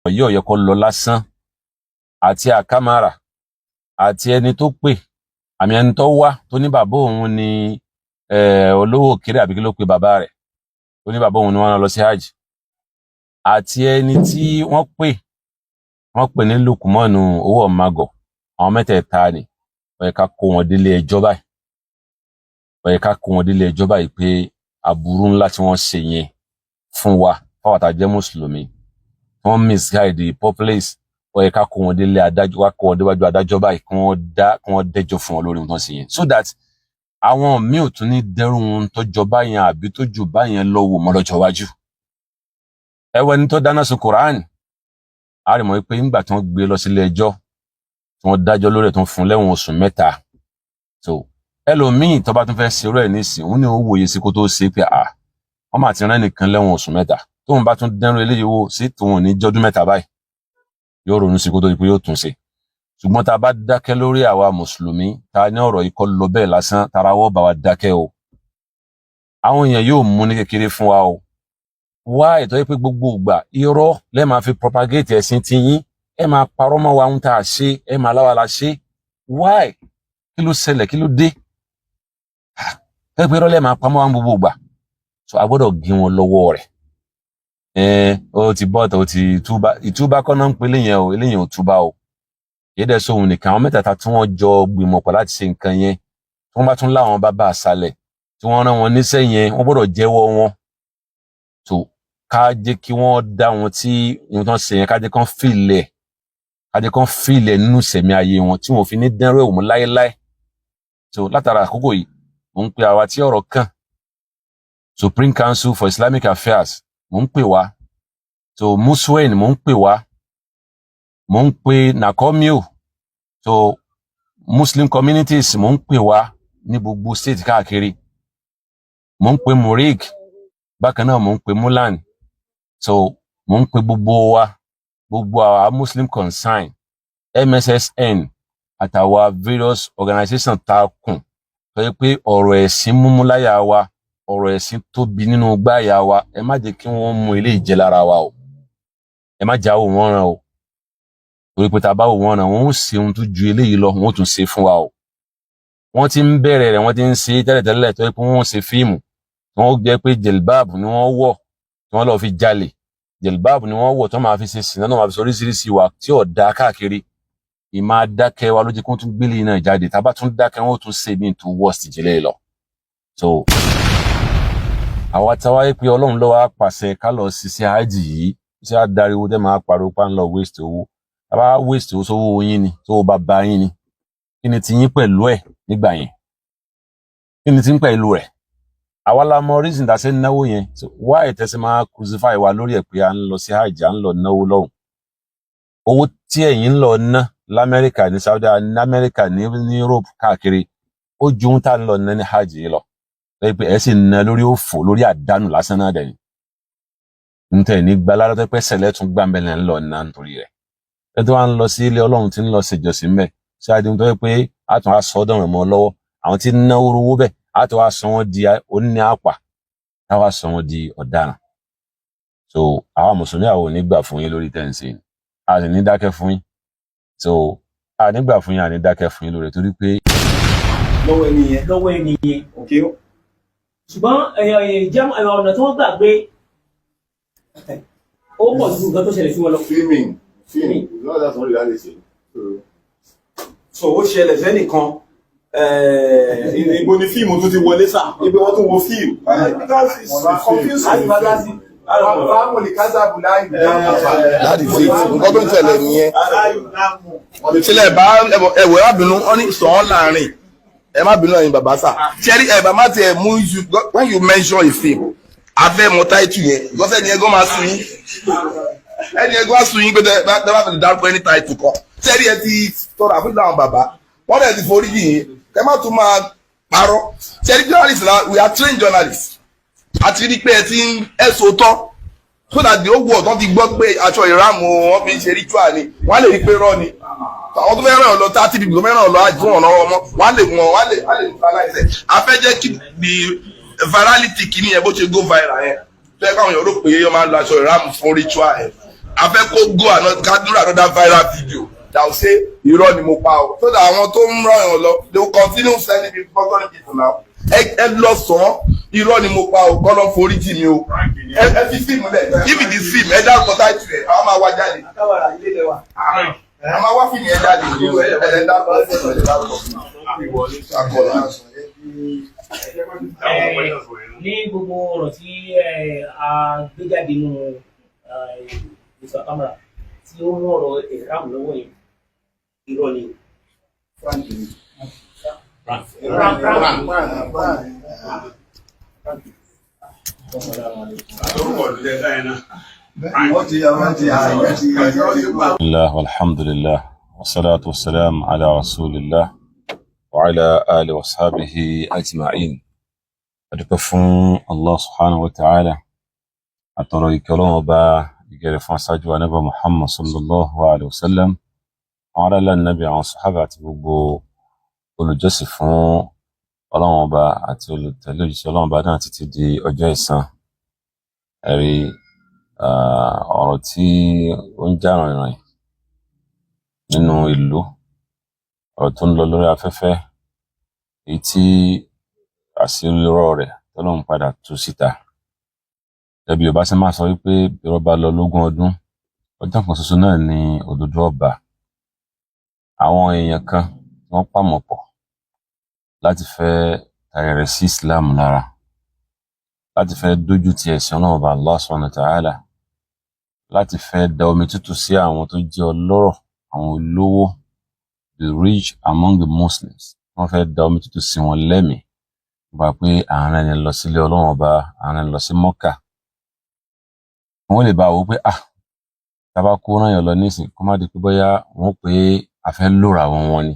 yóò yẹ kó lọ lásán àti àkàmàrà àti ẹni tó pè àmì ẹni tó wá tó ní bàbá òun ní olówó kéré àbí kí ló pe bàbá rẹ̀ tó ní bàbá òun ni wọ́n lọ sí hajj àti ẹni tí wọ́n pè ní Lukumanu owó ọmọgọ àwọn mẹ́tẹ̀ẹ̀ta ni ó yẹ ká kó wọn délé ẹjọ́ báyìí ó yẹ ká kó wọn délé ẹjọ́ báyìí pé aburú ńlá tí wọ́n ṣe yẹn fún wa fáwọn tá jẹ́ mùsùlùmí wọ́n misguide the populace ó yẹ ká kó wọn délé adájọ́ wá kó wọn déwájú adájọ́ báyìí kí wọ́n dẹ́jọ́ fún wọn lórí ohun tó ń ṣe yẹn so that àwọn míì ò tún ní dẹ́rù ohun tó jọba yẹn àbí tó jù báyẹn lọ́wọ́ mọ́ lọ́jọ́ iwájú ẹwẹ́ ní tó dáná sun Quran a rí mọ̀ pé nígbà tí wọ́n gbé lọ sílé ẹjọ́ tí wọ́n dájọ́ lórí ẹ̀ tó ń fún lẹ́wọ̀n oṣù 3 so ẹlòmíì tó bá tún fẹ́ ṣerú ẹ̀ nísìnyí òun ni ó wòye sí kó tó ṣe pé wọ́n máa ti rán nìkan lẹ́wọ̀n oṣù 3 tóun bá tún dẹ́rù eléyìí wò sí tòun ní jọ́dún 3 báyìí yóò ronú sí kó tó di pé yóò tún ṣe ṣùgbọ́n tá a bá dákẹ́ lórí àwa mùsùlùmí ta ní ọ̀rọ̀ yìí kọ́ lọ bẹ́ẹ̀ lásán tara wọ́ bá wa dákẹ́ o àwọn èèyàn yóò mú ní kékeré fún wa o wá ètò yìí pé gbogbo ìgbà irọ́ lẹ́ máa fi propagate ẹ̀sìn ti yín ẹ máa parọ́ mọ́ wa ń tà ṣe ẹ máa láwa la ṣe why kí ló ṣẹlẹ̀ kí ló dé ẹ pé irọ́ lẹ́ máa pamọ́ wa gbogbo ìgbà so a gbọ́dọ̀ gé wọn lọ́wọ́ rẹ̀ ó ti bọ́ta ó ti túbá ìtúbá kọ́ náà ń pe eléyẹn o eléyẹn ò túbá o yédè sóhun nìkan àwọn mẹ́tẹ̀ẹ̀ta tí wọ́n jọ gbìmọ̀ pọ̀ láti ṣe nǹkan yẹn tí wọ́n bá tún láwọn bàbá àṣàlẹ̀ tí wọ́n rán wọn níṣẹ́ yẹn wọ́n gbọ́dọ̀ jẹ́wọ́ wọn tó ká jẹ́ kí wọ́n dá wọn tí wọ́n tán ṣe yẹn ká jẹ́ kán fìlẹ̀ nínú ìṣẹ̀mí ayé wọn tí wọ́n fi ní dẹ́rù ẹ̀wò mú láéláé tó látara àkókò yìí mò ń pe àwa tí ọ̀rọ̀ kàn Supreme Council for Islamic Affairs mò ń pè wá so muswen mò ń pè wá mò ń pe nakomio so Muslim communities mò ń pè wá ní gbogbo state káàkiri mò ń pe murig bákan náà mò ń pe mulan so mò ń pe gbogbo àwa Muslim concern MSSN àtàwa various organizations tá kùn tó yẹ pé ọ̀rọ̀ ẹ̀sìn múmú láyà wa ọ̀rọ̀ ẹ̀sìn tóbi nínú gbáyà wa ẹ má jẹ́ kí wọ́n mú ilé ìjẹ lára wa o ẹ má jáwọ́ wọn ràn o torí pé tá bá wò wọ́n ràn wọ́n ó ṣe ohun tó ju eléyìí lọ wọ́n ó tún ṣe fún wa o wọ́n ti ń bẹ̀rẹ̀ rẹ̀ wọ́n ti ń ṣe tẹ́lẹ̀tẹ́lẹ̀ tó yẹ pé wọ́n ṣe fíìmù wọ́n jẹ́ pé jelbab ni wọ́n wọ̀ tí wọ́n lọ fi jalè jelbab ni wọ́n wọ̀ tó máa fi ṣe sìnà náà máa fi sọ oríṣiríṣi wa tí ò dá káàkiri ìmá dákẹ́ wa ló jẹ́ kó tún gbélé náà jáde tá bá tún dákẹ́ wọ́n ó tún ṣe bí tó worst jẹ́lẹ̀ lọ so àwa táwa yẹ pé Ọlọ́run ló wá pàṣẹ ká lọ ṣiṣẹ́ hajj yìí iṣẹ́ adariwo tẹ́ máa pariwo pa ń lọ waste owó àbá waste owó sówó yín ni tó bá bá yín ni kí ni ti yín pẹ̀lú ẹ̀ nígbà yẹn kí ni ti ń pẹ̀lú rẹ̀ àwa la mọ reason tá ṣe ń náwó yẹn so why tẹ́sí máa crucify wa lórí ẹ̀ pé à ń lọ sí hajj à ń lọ náwó lọ́hùn owó tí ẹ̀yin ń lọ ná l'Amẹ́ríkà ní Saudi ní Amẹ́ríkà ní Europe káàkiri ó ju ohun tá ń lọ ná ní hajj yìí lọ pé ẹ sì ná lórí òfò lórí àdánù lásán náà dẹ̀ ní tẹ̀ ní gbalára tó pẹ́ sẹ̀lẹ̀ tún gbàmbẹ̀lẹ̀ ń lọ ná nítorí rẹ̀ ẹ tó wá ń lọ sí ilé Ọlọ́run tí ń lọ ṣèjọsìn mẹ́ ṣé adéhùn tó yẹ pé a tún á sọ ọ́ dọ̀rùn mọ́ lọ́wọ́ àwọn tí ń ná owó bẹ́ẹ̀ a tún wá sọ wọ́n di oní àpà a wá sọ wọ́n di ọ̀daràn so àwa mùsùlùmí àwọn ò ní gbà fún yín lórí tẹ̀sí a sì ní dákẹ́ fún yín so a ní gbà fún yín a ní dákẹ́ fún yín lórí torí pé. lọ́wọ́ ẹnìyẹn okay ṣùgbọ́n jẹ́ ọ̀nà tí wọ́n gbà pé ó pọ̀ ju nǹkan tó ṣẹlẹ̀ sí wọn lọ. fíìmì lọ́dà sọ̀rọ̀ ìyá lè ṣe. so ó ṣẹlẹ̀ sẹ́nìkan ibo ni fíìmù tó ti wọlé sá ibi wọ́n tún wo fíìmù. láti fi nǹkan tó ń tẹ̀lé nìyẹn. ìtìlẹ̀ bá ẹ̀wọ̀ ẹ̀ bínú wọ́n ní sọ̀ ọ́ láàrin ẹ má bínú ẹ̀yin bàbá sà ṣẹ́rí ẹ̀ bàbá tiẹ̀ mú when you mention a film abẹ́ mọ táìtù yẹn gọ́sẹ̀ ni ẹgbọ́n máa sun yín ẹni ẹgbọ́n á sun yín pé dábàá fi dárúkọ ẹni táìtù kan ṣẹ́rí ẹ ti tọrọ àfihàn àwọn bàbá wọ́n dẹ̀ ti forí yìí ẹ má tún máa parọ́ ṣẹ́rí journalist la we are trained journalists àti rí pé ẹ ti ń ẹ̀sọ́ tán so that the whole world wọ́n ti gbọ́ pé aṣọ ìrámù wọn fi ń ṣe ritual ni wọ́n á lè rí pé rọ́ ni àwọn tó fẹ́ ràn ọ́ lọ 30 people tó fẹ́ ràn ọ́ lọ àjùmọ̀ ọ̀nà ọmọ wọ́n á lè neutralize ẹ̀ a fẹ́ jẹ́ kí the virality kìíní yẹn bó ṣe go viral yẹn tó yẹ káwọn èèyàn rò pé yẹn máa ń lo aṣọ ìrámù fún ritual ẹ̀ I fẹ́ kó go another viral video that will say irọ́ ni mo pa o, so that àwọn tó ń ràn yàn lọ they will continue sending people now. Ẹ lọ sàn irọ́ ni mo pa o, kọ́ lọ forí jì mí o. Ẹ fi fíìmù lẹ̀, if it is film ẹ dárúkọ táìtù rẹ̀ àwọn máa wá jáde. Ẹ máa wá fíìmù ẹ jáde ẹ dárúkọ fíìmù ẹ dárúkọ fíìmù. Ní gbogbo ọ̀rọ̀ tí a gbé jáde nínú Mr. Kamara tí ó mú ọ̀rọ̀ ìráàmù lọ́wọ́ yìí irọ́ ni. الله والحمد لله والصلاة والسلام على رسول الله وعلى آله وصحبه أجمعين. أدوكفون الله سبحانه وتعالى أترى كلام با يجري فانساجوا نبي محمد صلى الله عليه وسلم وعلى النبي عن صحابة بوبو olùjọ́sìn fún Ọlọ́run ọba àti olùtẹ̀lé òjíṣẹ́ Ọlọ́run ọba náà títí di ọjọ́ ìsan. Ẹ̀rí ọ̀rọ̀ tí ó ń jà rìnrìn nínú ìlú, ọ̀rọ̀ tó ń lọ lórí afẹ́fẹ́, èyí tí àṣírí irọ́ rẹ̀ tọ́lọ́run padà tú síta. Ẹbí Yorùbá ṣe máa sọ wípé irọ́ bá lọ lógún ọdún, ọjọ́ kan ṣoṣo náà ni òdodo ọba. Àwọn èèyàn kan wọ́n pàmọ̀ pọ̀ láti fẹ́ tàyẹ̀rẹ̀ sí Islam lára, láti fẹ́ dójú ti ẹ̀sìn Ọlọ́run ọba Allah subhanahu wa ta'ala, láti fẹ́ da omi tútù sí àwọn tó jẹ́ ọlọ́rọ̀, àwọn olówó, the rich among the Muslims. Wọ́n fẹ́ da omi tútù sí wọn lẹ́mìí nípa pé àwọn ẹni lọ sílé Ọlọ́run ọba, àwọn ẹni lọ sí Mọ́kà. Wọ́n lè bá wò pé tàbá kó rán yàn lọ nísìn kó má di pé bóyá wọ́n pé a fẹ́ lòrà wọn ni.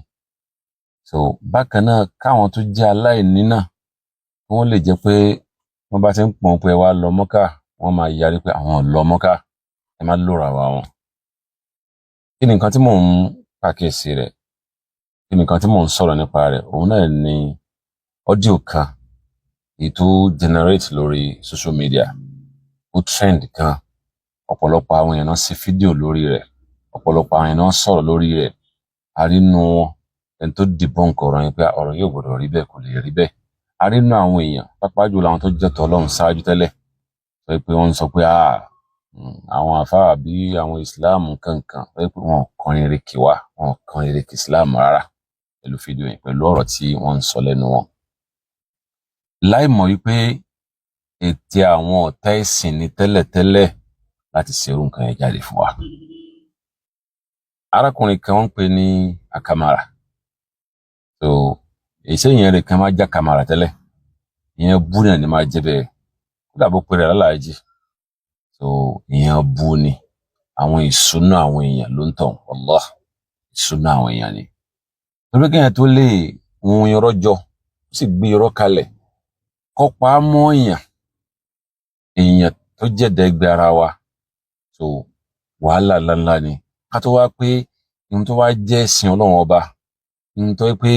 So bákan náà káwọn tó jẹ́ aláìní náà kí wọ́n lè jẹ́ pé wọ́n bá ti ń pọ̀n pé wá lọ Mọ́kà, wọ́n máa yarí pé àwọn ò lọ Mọ́kà, ẹ má lòrà wa wọn. Kí ni nǹkan tí mò ń pàkíyèsí rẹ̀? Kí ni nǹkan tí mò ń sọ̀rọ̀ nípa rẹ̀? Òun náà ni ọ́díò kan èyí tó generate lórí social media, ó trend kan, ọ̀pọ̀lọpọ̀ àwọn èèyàn náà ṣe fídíò lórí rẹ̀, ọ̀pọ̀lọpọ̀ àwọn èèyàn náà sọ̀rọ̀ lórí rẹ̀. A rí nínú wọn ẹni tó debunk ọ̀rọ̀ yẹn pé ọ̀rọ̀ yóò gbọdọ̀ rí bẹ́ẹ̀, kò lè rí bẹ́ẹ̀. A rí nínú àwọn èèyàn, pàápàá jùlọ àwọn tó jẹ́ tọ́lọ́run ṣáájú tẹ́lẹ̀, sọ pé wọ́n ń sọ pé àwọn àfáà bí àwọn Islam kankan, sọ pé wọn kàn ìrèkè wá, wọn kàn ìrèkè Islam rárá pẹ̀lú fídíò yẹn, pẹ̀lú ọ̀rọ̀ tí wọ́n ń sọ lẹ́nu wọn. Láì mọ̀ wípé ète àwọn ọ̀tá ẹ̀sìn ní tẹ́lẹ̀tẹ́lẹ̀ láti ṣerú nǹkan yẹn jáde fún wa. Arákùnrin kan wọ́n ń pè ní Akamara. So iṣẹ́ yẹn rẹ̀ kan máa já Kamara tẹ́lẹ̀, ìyẹn bú náà ni máa jẹ́ bẹ́ẹ̀, kódà bó pèrè lálàájì. So ìyẹn bú ni, àwọn ìṣúná àwọn èèyàn ló ń tàn, wallah ìṣúná àwọn èèyàn ni. Torí kéèyàn tó lè hun irọ́ jọ, ó sì gbé irọ́ kalẹ̀, kọ́ pa á mọ́ èèyàn tó jẹ́dẹ̀ ẹgbẹ́ ara wa. So wàhálà ńláńlá ni. Ká tó wá pé ohun tó wá jẹ́ ẹ̀sìn Ọlọ́run ọba, ohun tó pé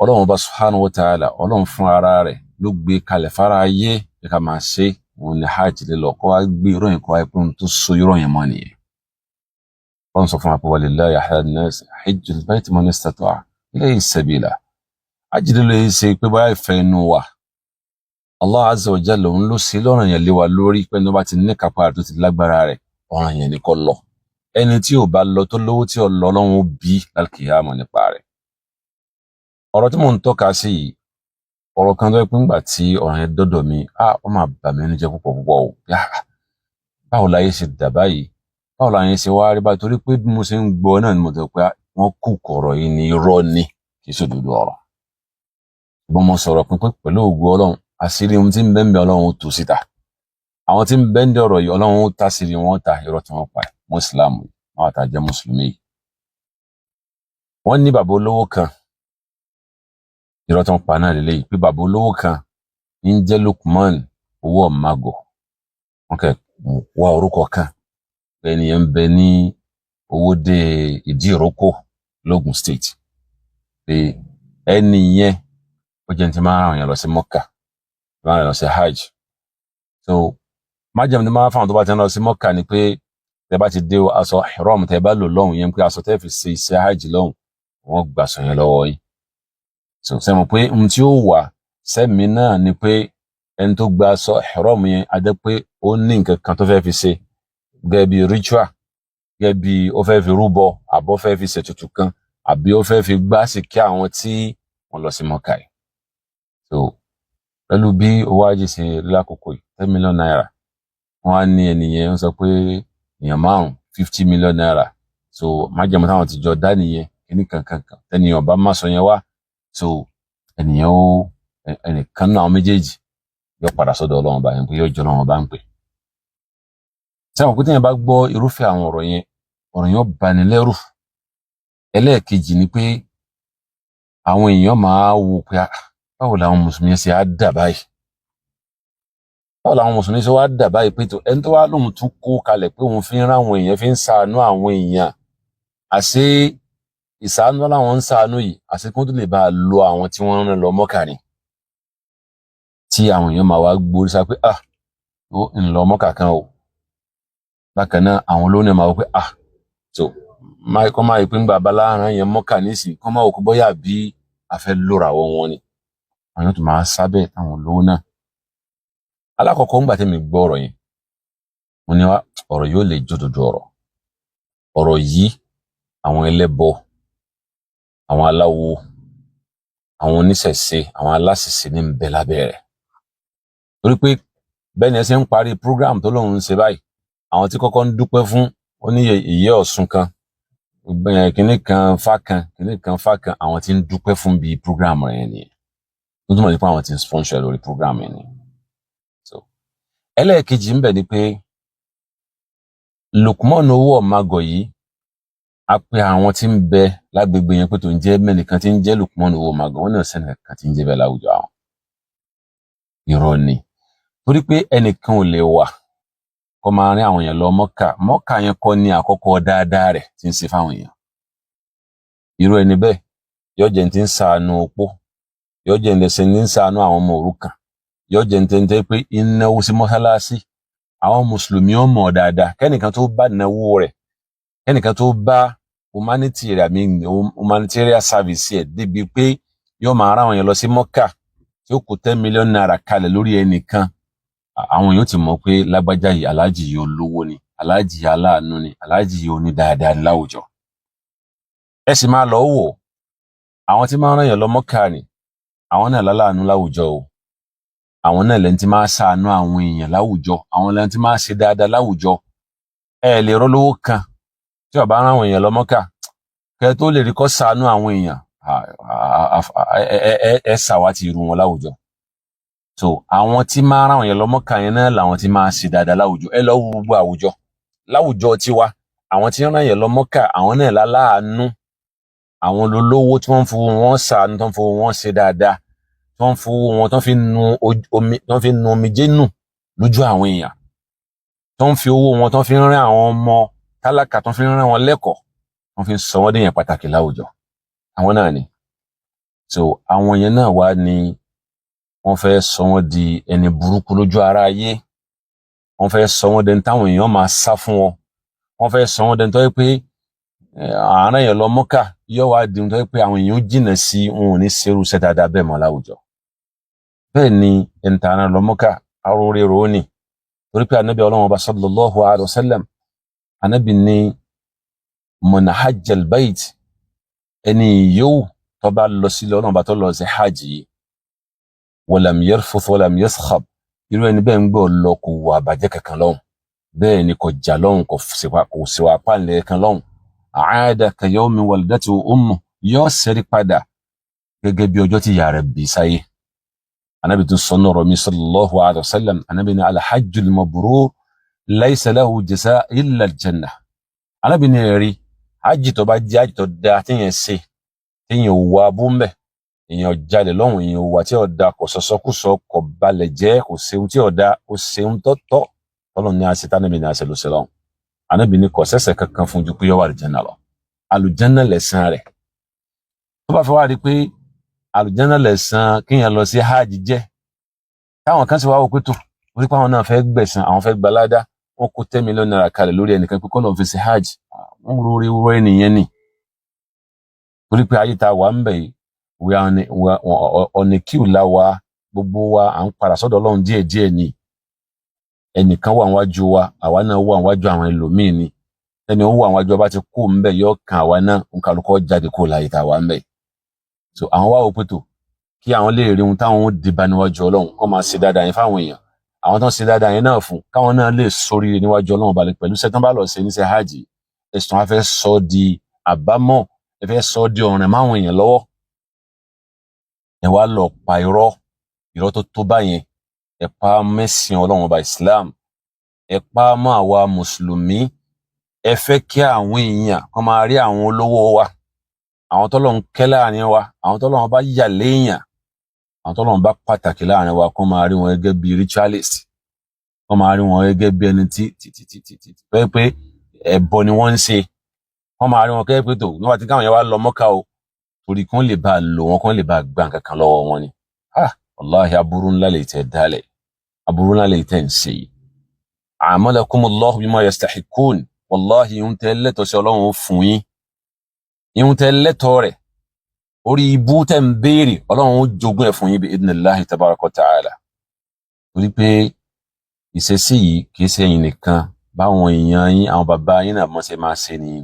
Ọlọ́run ọba subhanahu wa ta'ala, Ọlọ́run fún ara rẹ̀ ló gbé kalẹ̀ fara ayé pé ká máa ṣe, òun ni hajj lè lọ kó wá gbé irọ́ yẹn kó wá pé ohun tó so irọ́ yẹn mọ́ nìyẹn. Ọlọ́run sọ fún wa pé walillahi ala nnasi hajjul bayti man istata'a ilayhi sabila. Hajj lè ṣe pé báyà ìfẹ́ inú wa. Allah azza wa jalla òun ló ṣe lọ́rọ̀ yẹn lé wa lórí pé ní wọ́n bá ti ní kápá rẹ̀ tó ti lágbára rẹ̀, ọ̀ràn yẹn ni kó lọ. Ẹni tí ò bá lọ tó lówó tí ò lọ, Ọlọ́run ó bí lálkìyámà nípa rẹ̀. Ọ̀rọ̀ tí mò ń tọ́ka sí yìí, ọ̀rọ̀ kan tó yẹ pé nígbà tí ọ̀rọ̀ yẹn dọ́dọ̀ mi, ó máa bà mí nínú jẹ́ púpọ̀ púpọ̀ o. Báwo láyé ṣe dà báyìí? Báwo láyé ṣe wá rí báyìí? Torí pé bí mo ṣe ń gbọ́ náà ni mo tẹ̀ pé wọ́n kú kọ̀rọ̀ yìí ni irọ́ ni, kì í ṣòdodo ọ̀rọ̀. Ṣùgbọ́n mo sọ̀rọ̀ pínpín pẹ̀lú ògo Ọlọ́run, àṣírí ohun tí ń bẹ ń bẹ Ọlọ́run ó tú síta. Àwọn tí ń bẹ ń dẹ ọ̀rọ̀ yìí Ọlọ́run ó tàṣírí wọn ta irọ́ tí wọ́n pa ẹ̀ mọ́ ìsìláàmù yìí, àwọn àtàjẹ́ mùsùlùmí yìí. Wọ́n ní bàbá olówó kan, irọ́ tí wọ́n pa náà lélẹ́yìí, pé bàbá olówó kan ń jẹ́ Lukman owó ọ̀màgọ̀. Wọ́n kẹ́ wá orúkọ kan pé ènìyàn ń bẹ ní Owódé Ìdíròkò l'Ógùn State, pé ẹni yẹn ó jẹ́ ní ti máa ràn yàn lọ sí Mọ́kà, máa ràn lọ sí hajj. So májèm ní máa fáwọn tó bá ti ń lọ sí Mọ́kà ni pé tẹ́ bá ti dé aṣọ ihram tẹ́ bá lò lọ́hùn yẹn pé aṣọ tẹ́ fi ṣe iṣẹ́ hajj lọ́hùn wọ́n gbà sọ yẹn lọ́wọ́ yín. So sẹ́mo pé ohun tí ó wà sẹ́mi náà ni pé ẹni tó gba aṣọ ihram yẹn á jẹ́ pé ó ní nǹkan kan tó fẹ́ fi ṣe gẹ́gẹ́ bí ritual, gẹ́gẹ́ bí ó fẹ́ fi rúbọ àbọ̀ fẹ́ fi ṣètùtù kan àbí ó fẹ́ fi gbá sí kí àwọn tí wọ́n lọ sí Mọ́kà yìí. So pẹ̀lú bí owó ajé ṣe lákòókò yìí 10 million naira wọ́n á ní ẹnìyẹn ń sọ pé èèyàn márùn 50 million naira. So májèmọ́ táwọn ti jọ dá nìyẹn kíní kankan ẹnìyàn bá má sọ yẹn wá. So ẹnìyàn ó ẹnìkan náà méjèèjì yóò padà sọ́dọ̀ Ọlọ́run bá yẹn pé yóò jọ Ọlọ́run bá ń pè. Sẹ́wọ̀n pé téèyàn bá gbọ́ irúfẹ́ àwọn ọ̀rọ̀ yẹn ó bani lẹ́rù. Ẹlẹ́ẹ̀kejì ni pé àwọn èèyàn máa wò pé báwo làwọn mùsùlùmí ṣe á dà báyìí, báwo làwọn mùsùlùmí ṣe wá dà báyìí pé tó ẹni tó wá lóhun tún kó kalẹ̀ pé òun fi ń ráwọn èèyàn fi ń ṣàánú àwọn èèyàn, àṣé ìṣàánú láwọn ń ṣàánú yìí àṣé kí wọ́n tó lè bá a lo àwọn tí wọ́n ń rán lọ Mọ́kà ni, tí àwọn èèyàn máa wá gbórí sá pé ó ń lọ Mọ́kà kan o. Bákan náà àwọn olóyún máa wọ pé so kọ́ máa yí pé ń bàbá láàrin yẹn Mọ́kà nísìnyí kọ́ máa wò pé bóyá bí a fẹ́ lóra wọn ni àwọn tó máa sábẹ́ àwọn olówó náà. Alákọ̀ọ́kọ́ ńgbà tẹ́mi gbọ́ ọ̀rọ̀ yẹn mo ní ọ̀rọ̀ yóò lè jódodo ọ̀rọ̀ yìí àwọn ẹlẹ́bọ, àwọn aláwo, àwọn oníṣẹ̀ṣe, àwọn aláṣẹṣe ní ń bẹ lábẹ́ rẹ̀. Torí pé bẹ́ẹ̀ ni ẹ ṣe ń parí program tó lóun ń ṣe báyìí àwọn tí kọ́kọ́ ń dúpẹ́ fún oníyẹ ìyẹ́ Ọ̀ṣun kan kìnní kan fá kan àwọn tí ń dúpẹ́ fún bíi program rẹ̀ nìyẹn. Ó túmọ̀ sí pé àwọn tí ń sponsor lórí program yẹn nìyẹn. So ẹlẹ́ẹ̀kejì ń bẹ ni pé Lukman owó ọ̀magọ̀ yìí a pe àwọn tí ń bẹ lágbègbè yẹn pé tó ń jẹ́ mẹ́nìkan tí ń jẹ́ Lukman owó ọ̀magọ̀ wọn náà sẹ́nì kan tí ń jẹ́ bẹ́ẹ̀ láwùjọ àwọn. Irọ́ ni, torí pé ẹnìkan ò lè wà kó máa rin àwọn èèyàn lọ Mọ́kà yẹn kọ́ ní àkọ́kọ́ dáadáa rẹ̀ tí ń ṣe fáwọn èèyàn. Irú ẹni bẹ́ẹ̀ yóò jẹ́ tí ń ṣàánú opó, yóò jẹ́ tí ń ṣàánú àwọn ọmọ òrukàn, yóò jẹ́ tí ń tẹ́ pé ìnáwó sí mọ́sálásí àwọn mùsùlùmí ó mọ̀ dáadáa. Kẹ́nìkan tó bá náwó rẹ̀, kẹ́nìkan tó bá humanitarian service ẹ̀ débi pé yóò máa rán àwọn èèyàn lọ sí Mọ́kà tí ó kó 10 million naira kalẹ̀ lórí ẹnìkan, àwọn yóò ti mọ̀ pé lágbájá yìí aláàjì yìí olówó ni, aláàjì yìí aláàánú ni, aláàjì yìí oní dáadáa ní láwùjọ. Ẹ sì máa lọ wò àwọn tí máa ń rán yàn lọ Mọ́kà ni àwọn náà láláàánú láwùjọ o, àwọn náà lẹ́ni tí máa ṣàánú àwọn èèyàn láwùjọ, àwọn lẹ́ni tí máa ṣe dáadáa láwùjọ. Ẹ lè rọ́lówó kan tí ó bá rán àwọn èèyàn lọ Mọ́kà kẹ́ tó lè rí kó ṣàánú àwọn èèyàn ẹ ṣàwátì irú wọn láwùjọ. So àwọn tí máa rán àwọn èèyàn lọ Mọ́kà yẹn náà làwọn tí máa ṣe dáadáa láwùjọ. Ẹ lọ wo gbogbo láwùjọ tiwa àwọn tí ń rán èèyàn lọ Mọ́kà àwọn náà láláàánú, àwọn olówó tí wọ́n ń fowó wọn ṣàánú, tí wọ́n ń fowó wọn ṣe dáadáa, tí wọ́n ń fowó wọn tí wọ́n fi nu omijé nù lójú àwọn èèyàn, tí wọ́n ń fi owó wọn tí wọ́n fi ń rán àwọn ọmọ tálákà, tí wọ́n fi ń rán wọn lẹ́kọ̀ọ́, tí wọ́n fi ń sọ wọ́n dèèyàn pàtàkì láwùjọ. Àwọn náà ni. So àwọn yẹn náà wá ní wọ́n fẹ́ sọ wọ́n di ẹni burúkú lójú ara ayé, wọ́n fẹ́ sọ wọ́n dẹni táwọn èèyàn máa sá fún wọn, wọ́n fẹ́ sọ wọ́n dẹni tó yẹ pé àárín èèyàn lọ Mọ́kà yóò wá di tó yẹ pé àwọn èèyàn jìnnà sí wọn ò ní ṣerú iṣẹ́ dáadáa bẹ́ẹ̀ mọ́ láwùjọ. Bẹ́ẹ̀ ni ẹni tààrà lọ Mọ́kà aróore rò ní, torí pé Ànábì Ọlọ́run Ọba sallallahu alaihi wasallam Ànábì ní man hajjal bayt, ẹni yóò tó bá lọ sí Ọlọ́run Ọba tó lọ sí hajj yìí walam yarfuth walam yaskhab, irú ẹni bẹ́ẹ̀ ń gbọ́ lọ kò wà bàjẹ́ kankan lọ́hùn, bẹ́ẹ̀ ni kò jà lọ́hùn, kò sì wà pàǹlẹ̀ kan lọ́hùn. Aada ka yawmi waladatu ummu, yóò ṣẹ́rí padà gẹ́gẹ́ bí ọjọ́ tí ìyá rẹ̀ bí sáyé. Ànábì tún sọ náà rọ̀mí sallallahu alaihi wasallam, Ànábì ní alhajjul mabrur laysa lahu jazaa illa aljanna. Ànábì ní ẹ̀rí hajj tó bá jẹ́ hajj tó dáa tíyẹn ṣe, tíyẹn wà búmbẹ̀, èèyàn jalè lọ́hùn, èèyàn wà tí ọ̀dà, kò sọsọkúsọ, kò balẹ̀ jẹ́, kò seun tí ọ̀dà, kò seun tọ́tọ́ Ọlọ́run ní àṣẹ tánàbì ní àṣẹ ló ṣe lọ́hùn. Ànábì ní kò sẹ́sẹ̀ kankan fún ju pé yóò wà àlùjánnà lọ. Àlùjánnà lẹ̀san rẹ̀. Tó bá fẹ́ wá rí pé àlùjánnà lẹ̀san kíyàn lọ sí hajj jẹ́, táwọn kan sì wá wò pé tó orí pé àwọn náà fẹ́ gbẹ̀san, àwọn fẹ́ gbaládá, wọ́n kó 10 million naira kalẹ̀ lórí ẹnìkan pé kó lọ fi ṣe hajj wọ́n rórí wúrọ ènìyàn ni torí pé ayé ta wà ń bẹ̀ yìí ọ̀nà kíù la wa gbogbo wa à ń padà sọ́dọ̀ Ọlọ́run díẹ̀díẹ̀ ni ẹnìkan wà níwájú wa àwa náà wà níwájú àwọn ẹlòmíín ni ẹni ó wà níwájú wa bá ti kó ń bẹ̀ yọ kan àwa náà nkàlùkọ́ jáde kó láyé ta wà ń bẹ̀ so àwọn wá òpètò kí àwọn lè rí ohun táwọn ó dìbà níwájú Ọlọ́run kó máa ṣe dáadáa yẹn fáwọn èèyàn àwọn tó ń ṣe dáadáa yẹn náà fún káwọn náà lè sórí níwájú Ọlọ́run balẹ̀ pẹ̀lú sẹ́tàn bá lọ ṣe ní ṣe hajj ẹ̀sùn afẹ́ sọ di àbámọ̀ ẹ fẹ́ sọ di ọ̀ràn máwọn èèyàn lọ́wọ́ ẹ wá lọ pa irọ́ tó báyẹn ẹ pa mẹ́sìn Ọlọ́run ọba Islam ẹ pa mọ́ àwa mùsùlùmí ẹ fẹ́ kí àwọn èèyàn kan máa rí àwọn olówó wa àwọn tọ́lọ́run kẹ́ láàrin wa àwọn tọ́lọ́run bá yà léèyàn àwọn tọ́lọ́run bá pàtàkì láàrin wa kan máa rí wọn gẹ́gẹ́ bí ritualist kan máa rí wọn gẹ́gẹ́ bí ẹni tí pé ẹbọ ni wọ́n ń ṣe kan máa rí wọn gẹ́gẹ́ pé tó níwájú káwọn yẹn wá lọ Mọ́kà o torí kí wọ́n lè bá lò wọn kí wọ́n lè bá gbà nǹkan kan lọ́wọ́ wọn ni wàláhì aburú ńlá lè tẹ̀ dálẹ̀ aburú ńlá lè tẹ̀ ń ṣe yìí amalakumullahu bima yastahiqun wàláhì ihun tẹ́ lẹ́tọ̀ọ́ sí Ọlọ́run fún yín ihun tẹ́ lẹ́tọ̀ọ́ rẹ̀ orí ibú tẹ́ ń béèrè Ọlọ́run ó jogún ẹ̀ fún yín bí idhnillahi tabaraka wa ta'ala torí pé ìṣesí yìí kìí ṣe ẹ̀yin nìkan báwọn èèyàn yín àwọn bàbá yín náà mọ̀ ṣe máa ṣe nìyí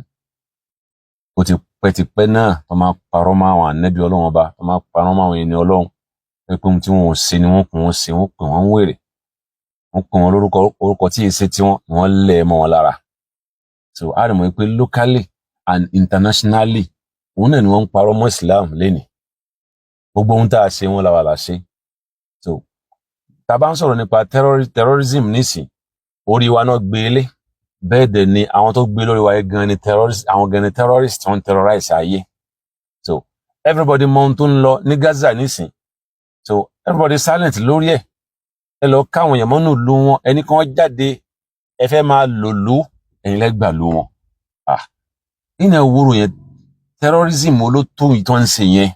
ó ti pẹ́ náà tó máa parọ́ mọ́ àwọn ànábì Ọlọ́run ọba tó máa parọ́ mọ́ àwọn ẹni Ọlọ́run pé ohun tí wọn ò ṣe ni wọ́n pè wọ́n ṣe wọ́n pè wọ́n wèrè wọ́n pè wọ́n lórúkọ tí èsè tí wọ́n lẹ̀ mọ́ wọn lára so a rẹ̀ mọ̀ pé locally and internationally òun náà ni wọ́n ń parọ́ mọ́ Islam lénìí gbogbo ohun tá a ṣe wọn làwà là ṣe so tá a bá ń sọ̀rọ̀ nípa terrorism nísìn orí wa náà gbé lé bẹ́ẹ̀ dẹ̀ ni àwọn tó gbé lórí wa yẹn gan ni terrorist wọ́n terrorize ayé so everybody mọ ohun tó ń lọ ní Gaza nísìn so everybody silent lórí ẹ̀ ẹ lọ káwọn èèyàn mọ́nú lu wọn ẹni kan jáde ẹ fẹ́ máa lòlú ẹ̀yin lẹ́gbà lu wọn nínú ìwúrò yẹn terrorism olótó ìtọ́ ń ṣe yẹn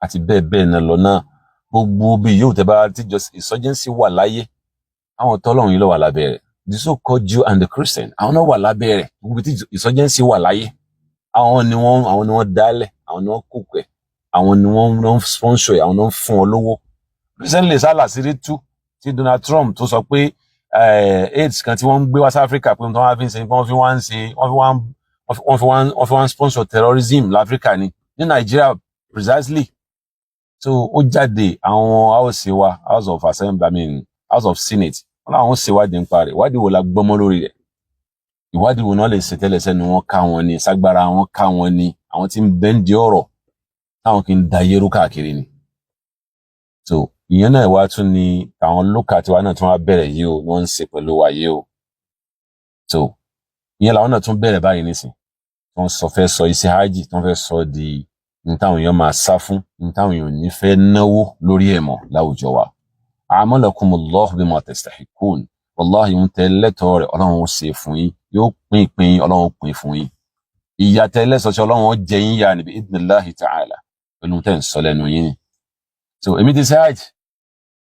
àti bẹ́ẹ̀ náà lọ náà gbogbo bí yóò tẹ́ bá tíjọ insurgency wà láyé àwọn tọ́lọ́run yìí ló wà lábẹ́ rẹ̀ the so-called Jew and the Christian àwọn náà wà lábẹ́ rẹ̀ gbogbo tí insurgency wà láyé àwọn ni wọ́n dálẹ̀ àwọn ni wọ́n kókò ẹ̀ àwọn ni wọ́n sponsor ẹ̀ àwọn ni wọ́n fún ọ lówó recently sálà sírí tú tí Donald Trump tó sọ pé AIDS kan tí wọ́n ń gbé wá sí Africa pé wọ́n fi ń ṣe wọ́n fi wá ń sponsor terrorism láfíríkà ní Nàìjíríà precisely so ó jáde àwọn house of Senate wọn làwọn ṣèwádìí nípa rẹ̀ ìwádìí wo la gbọ́mọ́ lórí rẹ̀ ìwádìí wo náà lè ṣe tẹ́lẹ̀ sẹ́nu wọn ká wọn ni ságbára wọn ká wọn ni àwọn tí ń bẹ́ǹdì ọ̀rọ̀ táwọn kì í da yẹ́rú káàkiri ni so ìyẹn náà wá tún ni àwọn lókà tiwa náà tún wá bẹ̀rẹ̀ yìí o ni wọ́n ń ṣe pẹ̀lú wa yìí o so ìyẹn làwọn náà tún bẹ̀rẹ̀ báyìí nísìn tí wọ́n fẹ́ sọ iṣẹ́ hajj tí wọ́n fẹ́ sọ di ní táwọn èèyàn máa sá fún ní táwọn èèyàn ní fẹ́ náwó lórí ẹ̀ mọ́ láwùjọ wa amalakumullahu bima tastahiqun wallahi ń tẹ lẹ́tọ̀ọ́ rẹ̀ Ọlọ́run ó ṣe fún yín yóò pín ìpín Ọlọ́run pín fún yín ìyà tẹ lẹ́sọ̀ tí Ọlọ́run ó jẹ yín yà ní bi idhnillahi ta'ala pẹ̀lú tẹ́ ń sọ lẹ́nu yín ni so èmi ti ṣe hajj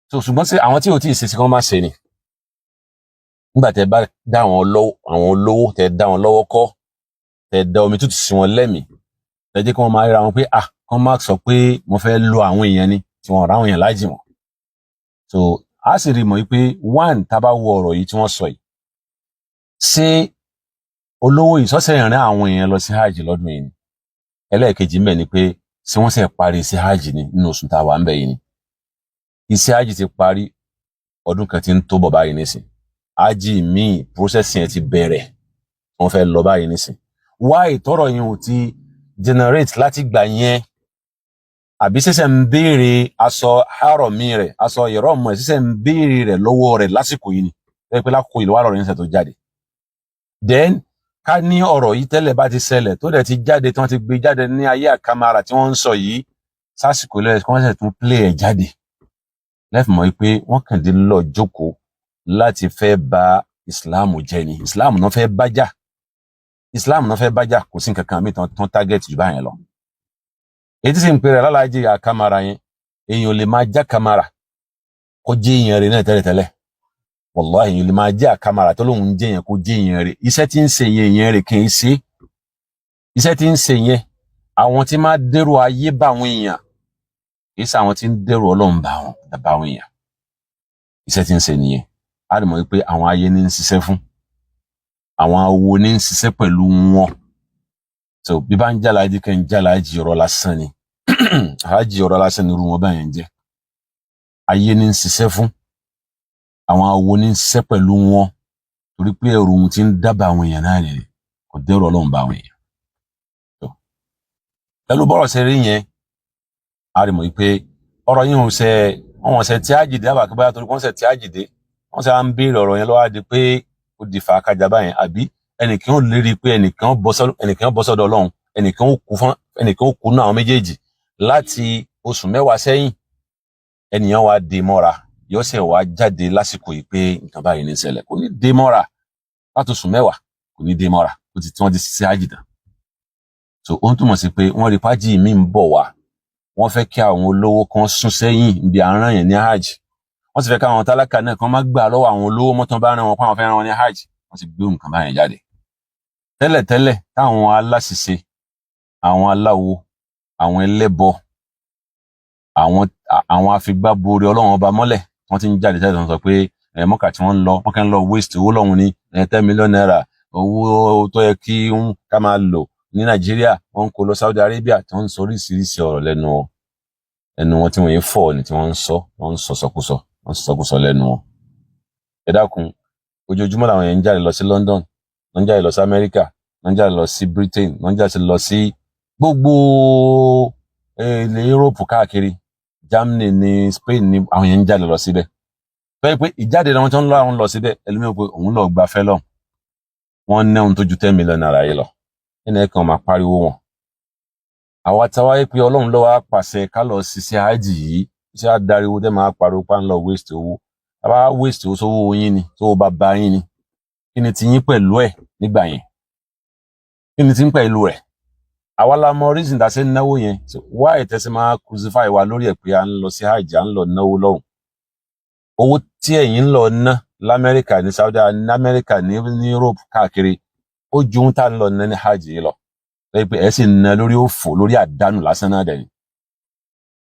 so ṣùgbọ́n sí àwọn tí ò tí ì ṣe sí kán má ṣe ni nígbà tẹ bá dá àwọn olówó tẹ dá wọn lọ́wọ́ kọ́ tẹ dá omi tútù sí wọn lẹ́mìí tẹ jẹ́ kí wọ́n máa ríra wọn pé kán má sọ pé mo fẹ́ lo àwọn èèyàn ni tí wọ́n ra àwọn èèyàn lájì wọn so a sì rí mọ̀ wípé one tá bá wo ọ̀rọ̀ yìí tí wọ́n sọ yìí ṣé olówó ìsọ́sẹ̀ ìrìn àwọn èèyàn lọ sí hajj lọ́dún yìí ni ẹlẹ́ẹ̀kejì ń bẹ ni pé ṣé wọ́n ṣe parí iṣẹ́ hajj ni nínú oṣù tá a wà ń bẹ yìí ni iṣẹ́ hajj ti parí ọdún kan tí ń tó bọ̀ báyìí nísìn hajj míì processing ẹ̀ ti bẹ̀rẹ̀ wọ́n fẹ́ lọ báyìí nísìn wá ìtọ́rọ̀ yìí ò ti generate láti gbà yẹn àbí ṣẹ̀ṣẹ̀ ń béèrè aṣọ hárọ̀mí rẹ̀ aṣọ ìrọ̀mù ẹ̀ ṣẹ̀ṣẹ̀ ń béèrè rẹ̀ lọ́wọ́ rẹ̀ lásìkò yìí ni pé lákòókò ìlú wà lọ́rọ̀ yẹn ṣẹ̀ tó jáde then ká ní ọ̀rọ̀ yìí tẹ́lẹ̀ bá ti ṣẹlẹ̀ tó dẹ̀ ti jáde tí wọ́n ti gbé jáde ní ayé àkàmàrà tí wọ́n ń sọ yìí sásìkò lẹ́yìn kí wọ́n ṣẹ̀ tún play ẹ̀ jáde lẹ́fì mọ̀ pé wọ́n kàn dé lọ jókòó láti fẹ́ bà ìsìláàmù jẹ́ ni ìsìláàmù náà fẹ́ bájà kò sí nǹkan kan mí tán target jù báyẹn lọ èyí tí sì ń pè rẹ̀ lálàájì àkàmàrà yẹn èèyàn lè máa já kàmàrà kó jẹ́ èèyàn rẹ̀ náà tẹ́lẹ̀tẹ́lẹ̀ wàláhì èèyàn lè máa jẹ́ àkàmàrà tó lóun jẹ́ yẹn kó jẹ́ yẹn rẹ̀ iṣẹ́ tí ń ṣe yẹn rẹ̀ kì í ṣe iṣẹ́ tí ń ṣe yẹn àwọn tí máa dẹ́rù ayé bá àwọn èèyàn kì í ṣe àwọn tí ń dẹ́rù Ọlọ́run bá àwọn èèyàn iṣẹ́ tí ń ṣe nìyẹn a lè mọ̀ wípé àwọn ayé ní ń ṣiṣẹ́ fún àwọn awo ní ń ṣiṣẹ́ pẹ̀lú wọn so bí bá ń jàlájì kẹ́ ń jàlájì ọ̀rọ̀ lásán ni àájì ọ̀rọ̀ lásán ni irú wọn báyẹn jẹ́ ayé ní ń ṣiṣẹ́ fún àwọn awo ní ń ṣiṣẹ́ pẹ̀lú wọn torí pé ẹrù ohun tí ń dábàá àwọn èèyàn náà nìyẹn kò dẹ́rù Ọlọ́run bá àwọn èèyàn pẹ̀lú bọ́rọ̀ ṣe rí yẹn a rí mọ̀ wípé ọ̀rọ̀ yìí wọ́n ṣe tí àjìdé àbàkúbáyà torí wọ́n ṣe tí àjìdé wọ́n ṣe à ń béèrè ọ̀rọ̀ yẹn lọ́wọ́ di pé ó di fàákàjà báyẹn àbí ẹnìkan ó lérí pé ẹnìkan ó bọ́ sọ́dọ̀ Ọlọ́run ẹnìkan ó kú náà àwọn méjèèjì láti oṣù mẹ́wàá sẹ́yìn ẹnìyàn wá dé mọ́ra yóò ṣe wá jáde lásìkò yìí pé nǹkan báyìí ní ṣẹlẹ̀ kò ní dé mọ́ra láti oṣù mẹ́wàá kò ní dé mọ́ra ó ti tí wọ́n ti ṣiṣẹ́ àjìdá so ó ń túmọ̀ sí pé wọ́n rí pájì mi ń bọ̀ wá wọ́n fẹ́ kí àwọn olówó kan sún sẹ́yìn bí àárán yẹn ní hajj wọ́n sì fẹ́ káwọn tálákà náà kan má gbà lọ́wọ́ àwọn olówó mọ́tàn bá rán wọn pé àwọn fẹ́ rán wọn ní hajj wọ́n sì gbé nǹkan báyẹn jáde tẹ́lẹ̀tẹ́lẹ̀ táwọn aláṣìṣe àwọn aláwo àwọn ẹlẹ́bọ àwọn afigbáborí Ọlọ́run ọba mọ́lẹ̀ wọ́n ti ń jáde tẹ́lẹ̀ tó ń sọ pé mọ́kà tí wọ́n ń lọ wọ́n kàn ń lọ waste owó lọ́hùn ní 10 million naira owó tó yẹ kí ká máa lò ní Nàìjíríà wọ́n ń kó lọ Saudi Arabia tí wọ́n ń sọ oríṣiríṣi ọ̀rọ̀ lẹ́nu wọn tí wọ́n yẹn fọ̀ ni tí wọ́n ń sọ sọkúsọ lẹ́nu wọn. ẹ dákun ojoojúmọ́ làwọn yẹn ń jáde lọ sí London wọ́n ń jáde lọ sí America wọ́n ń jáde lọ sí Britain wọ́n ń jáde lọ sí gbogbo ilẹ̀ Europe káàkiri Germany ní Spain ní àwọn yẹn ń jáde lọ síbẹ̀ bẹ́ẹ̀ pé ìjáde náà wọ́n tí wọ́n lọ síbẹ̀ ẹlòmíràn pé òun lọ gbafẹ́ lọ wọ́n ná ohun tó ju 10 million naira yìí lọ ẹnì kan máa pariwo wọn àwa táwa yẹ pé Ọlọ́run ló wá pàṣẹ ká lọ ṣiṣẹ́ ájì yìí iṣẹ́ adariwo tẹ́ máa pariwo pa ń lọ waste owó àbá waste owó sówó yín ni tó bá ba yín ni kí ni ti yín pẹ̀lú ẹ̀ nígbà yẹn kí ni ti ń pẹ̀lú rẹ̀ àwa la mọ reason tá ṣe ń náwó yẹn why tẹ́sí máa crucify wa lórí ẹ̀ pé à ń lọ sí hajj à ń lọ náwó lọ́hùn owó tí ẹ̀yin ń lọ ná lamẹ́ríkà ní Saudi ní Amẹ́ríkà ní Europe káàkiri ó ju ohun tá ń lọ ná ní hajj yìí lọ lẹ́yìn pé ẹ̀ sì ń ná lórí òfò lórí àdánù lásán náà dẹ̀